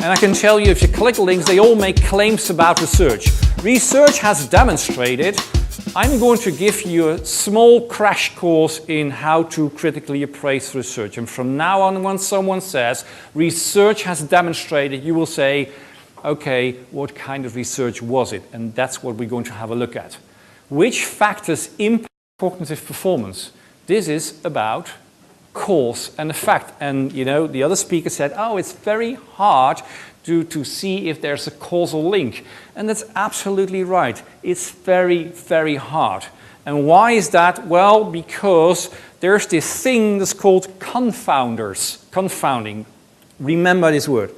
And I can tell you, if you click links, they all make claims about research. Research has demonstrated. I'm going to give you a small crash course in how to critically appraise research. And from now on, when someone says research has demonstrated, you will say, okay, what kind of research was it? And that's what we're going to have a look at. Which factors impact cognitive performance? This is about cause and effect. And you know, the other speaker said, oh, it's very hard to see if there's a causal link. And that's absolutely right. It's very, very hard. And why is that? Well, because there's this thing that's called confounders. Confounding. Remember this word.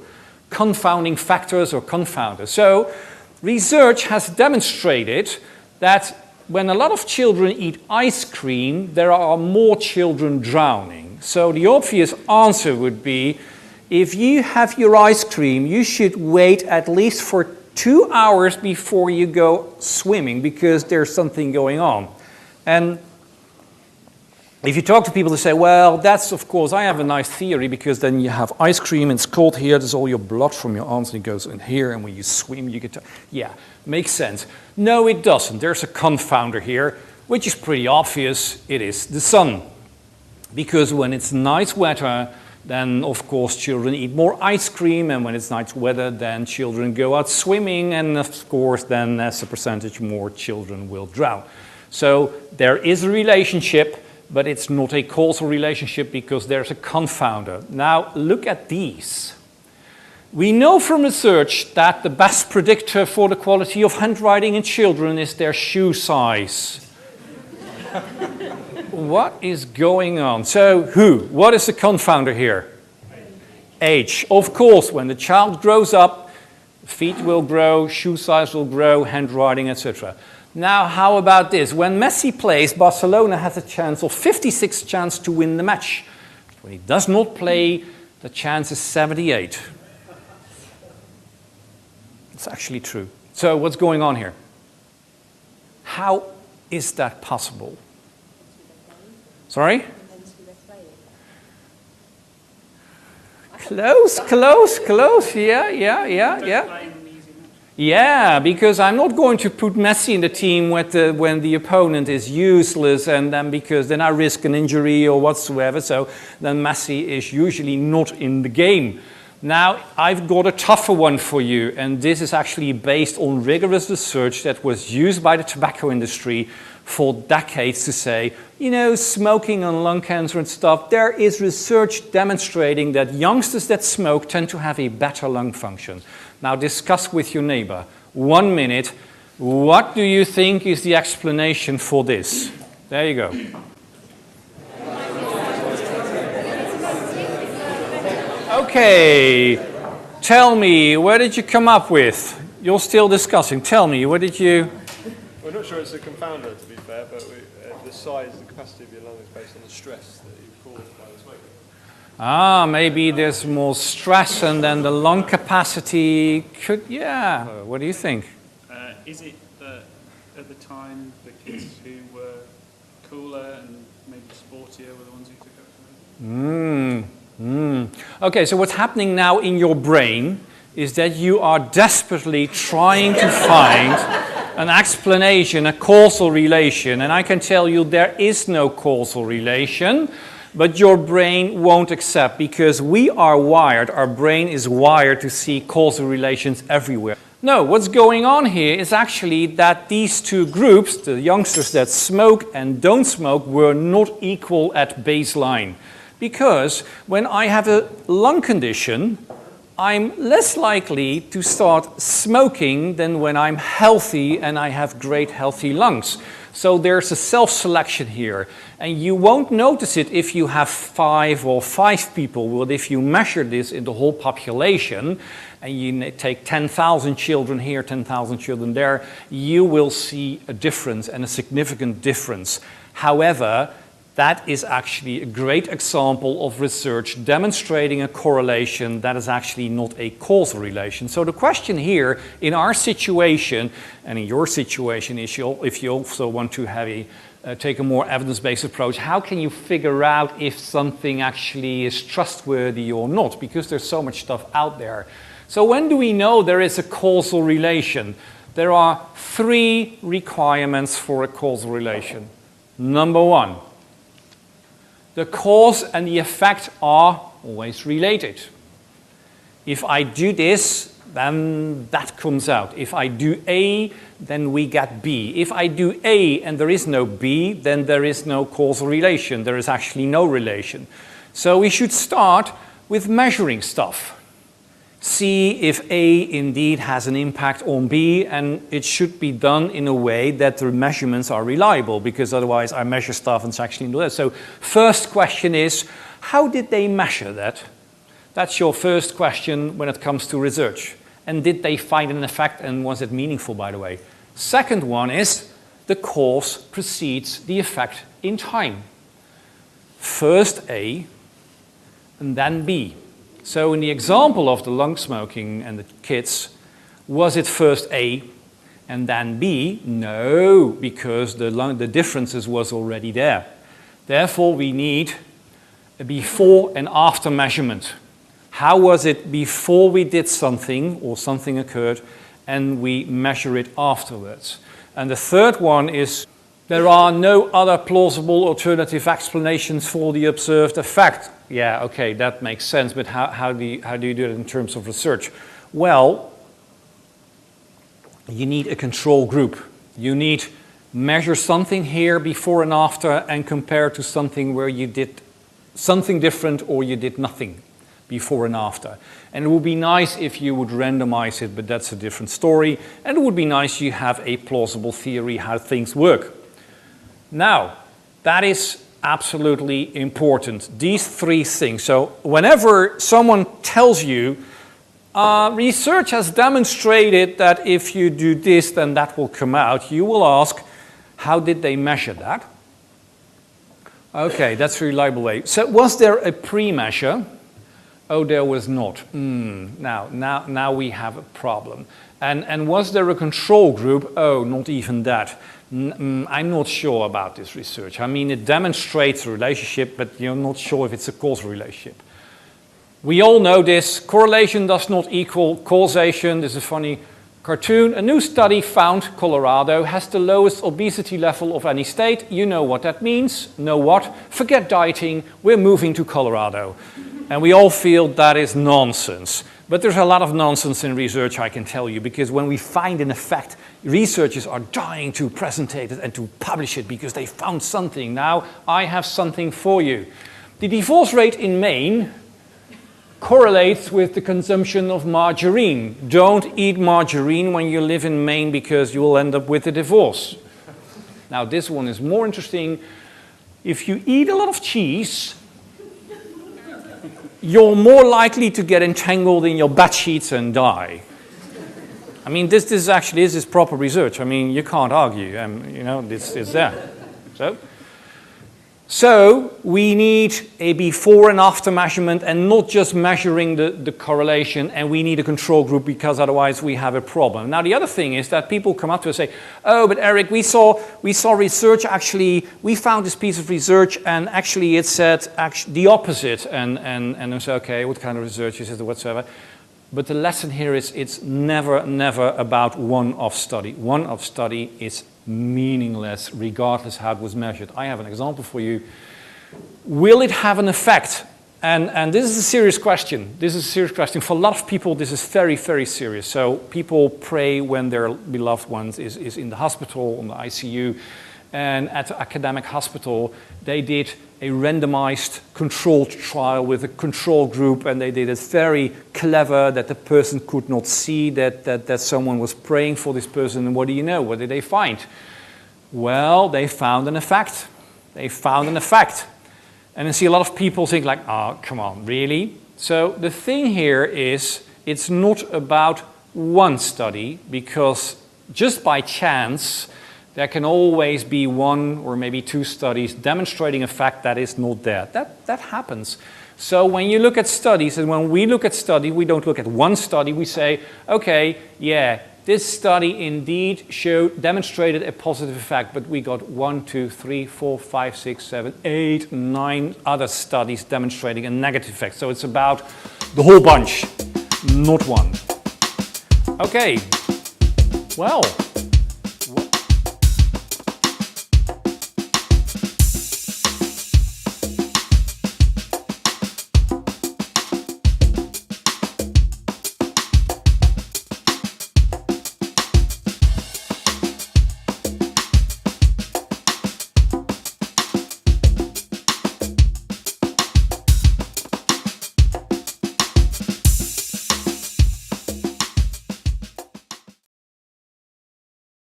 Confounding factors or confounders. So research has demonstrated that when a lot of children eat ice cream, there are more children drowning. So the obvious answer would be, if you have your ice cream, you should wait at least for 2 hours before you go swimming, because there's something going on. And if you talk to people, they say, well, that's, of course, I have a nice theory, because then you have ice cream, and it's cold here, there's all your blood from your arms, and it goes in here, and when you swim, you get to... Yeah, makes sense. No, it doesn't. There's a confounder here, which is pretty obvious. It is the sun. Because when it's nice weather, then, of course, children eat more ice cream, and when it's nice weather, then children go out swimming, and, of course, then as a percentage, more children will drown. So there is a relationship, but it's not a causal relationship because there's a confounder. Now, look at these. We know from research that the best predictor for the quality of handwriting in children is their shoe size. What is going on? So, what is the confounder here? Age. Of course, when the child grows up, feet will grow, shoe size will grow, handwriting, etc. Now, how about this? When Messi plays, Barcelona has a chance of 56 chance to win the match. When he does not play, the chance is 78. It's actually true. So what's going on here? How is that possible? Sorry? Close. Yeah. Yeah, because I'm not going to put Messi in the team when the opponent is useless, and then because then I risk an injury or whatsoever. So then Messi is usually not in the game. Now, I've got a tougher one for you, and this is actually based on rigorous research that was used by the tobacco industry for decades to say, you know, smoking and lung cancer and stuff, there is research demonstrating that youngsters that smoke tend to have a better lung function. Now, discuss with your neighbor. 1 minute. What do you think is the explanation for this? There you go. Okay, tell me, where did you come up with? You're still discussing. Tell me, where did you... We're not sure it's a confounder, to be fair, but the size, the capacity of your lung is based on the stress that you cause by the smoking. Ah, maybe there's more stress, and then the lung capacity could... Yeah, what do you think? Is it that at the time the kids who were cooler and maybe sportier were the ones who took up? Okay, so what's happening now in your brain is that you are desperately trying to find an explanation, a causal relation, and I can tell you there is no causal relation, but your brain won't accept, because we are wired, our brain is wired to see causal relations everywhere. No, what's going on here is actually that these two groups, the youngsters that smoke and don't smoke, were not equal at baseline. Because when I have a lung condition, I'm less likely to start smoking than when I'm healthy and I have great healthy lungs. So there's a self-selection here. And you won't notice it if you have 5 people. But if you measure this in the whole population, and you take 10,000 children here, 10,000 children there, you will see a difference, and a significant difference. However, that is actually a great example of research demonstrating a correlation that is actually not a causal relation. So the question here, in our situation, and in your situation, is if you also want to have take a more evidence-based approach, how can you figure out if something actually is trustworthy or not? Because there's so much stuff out there. So when do we know there is a causal relation? There are 3 requirements for a causal relation. Number 1, the cause and the effect are always related. If I do this, then that comes out. If I do A, then we get B. If I do A and there is no B, then there is no causal relation. There is actually no relation. So we should start with measuring stuff. See if A indeed has an impact on B, and it should be done in a way that the measurements are reliable, because otherwise I measure stuff and it's actually not there. So first question is, how did they measure that? That's your first question when it comes to research. And did they find an effect, and was it meaningful, by the way? Second one is, the cause precedes the effect in time. First A, and then B. So in the example of the lung smoking and the kids, was it first A and then B? No, because the differences was already there. Therefore, we need a before and after measurement. How was it before we did something or something occurred, and we measure it afterwards? And the third one is, there are no other plausible alternative explanations for the observed effect. Yeah, okay, that makes sense, but how do you do it in terms of research? Well, you need a control group. You need measure something here before and after and compare to something where you did something different or you did nothing before and after. And it would be nice if you would randomize it, but that's a different story. And it would be nice you have a plausible theory how things work. Now, that is absolutely important, these 3 things. So whenever someone tells you, research has demonstrated that if you do this, then that will come out, you will ask, how did they measure that? Okay, that's a reliable way. So was there a pre-measure? Oh, there was not. Now we have a problem. And was there a control group? Oh, not even that. I'm not sure about this research. I mean, it demonstrates a relationship, but you're not sure if it's a causal relationship. We all know this. Correlation does not equal causation. This is a funny cartoon. A new study found Colorado has the lowest obesity level of any state. You know what that means. Know what? Forget dieting. We're moving to Colorado. And we all feel that is nonsense. But there's a lot of nonsense in research, I can tell you, because when we find an effect, researchers are dying to present it and to publish it because they found something. Now, I have something for you. The divorce rate in Maine correlates with the consumption of margarine. Don't eat margarine when you live in Maine because you will end up with a divorce. Now, this one is more interesting. If you eat a lot of cheese, you're more likely to get entangled in your bed sheets and die. I mean, this is proper research. I mean, you can't argue. You know, this is there. So we need a before and after measurement, and not just measuring the correlation, and we need a control group because otherwise we have a problem. Now the other thing is that people come up to us and say, oh, but Eric, we saw research actually, we found this piece of research and actually it said the opposite. And I say, okay, what kind of research is it or whatsoever? But the lesson here is it's never about one-off study. One-off study is meaningless regardless how it was measured. I have an example for you. Will it have an effect? And this is a serious question. This is a serious question. For a lot of people, this is very, very serious. So people pray when their beloved one is in the hospital, on the ICU. And at the academic hospital, they did a randomized controlled trial with a control group, and they did it very clever that the person could not see that someone was praying for this person. And what do you know? What did they find? Well, they found an effect. They found an effect. And I see a lot of people think like, oh, come on, really? So the thing here is, it's not about one study, because just by chance, there can always be 1 or maybe 2 studies demonstrating a fact that is not there. That happens. So when you look at studies, and when we look at study, we don't look at one study. We say, okay, yeah, this study indeed demonstrated a positive effect, but we got 1, 2, 3, 4, 5, 6, 7, 8, 9 other studies demonstrating a negative effect. So it's about the whole bunch. not one. Okay, well,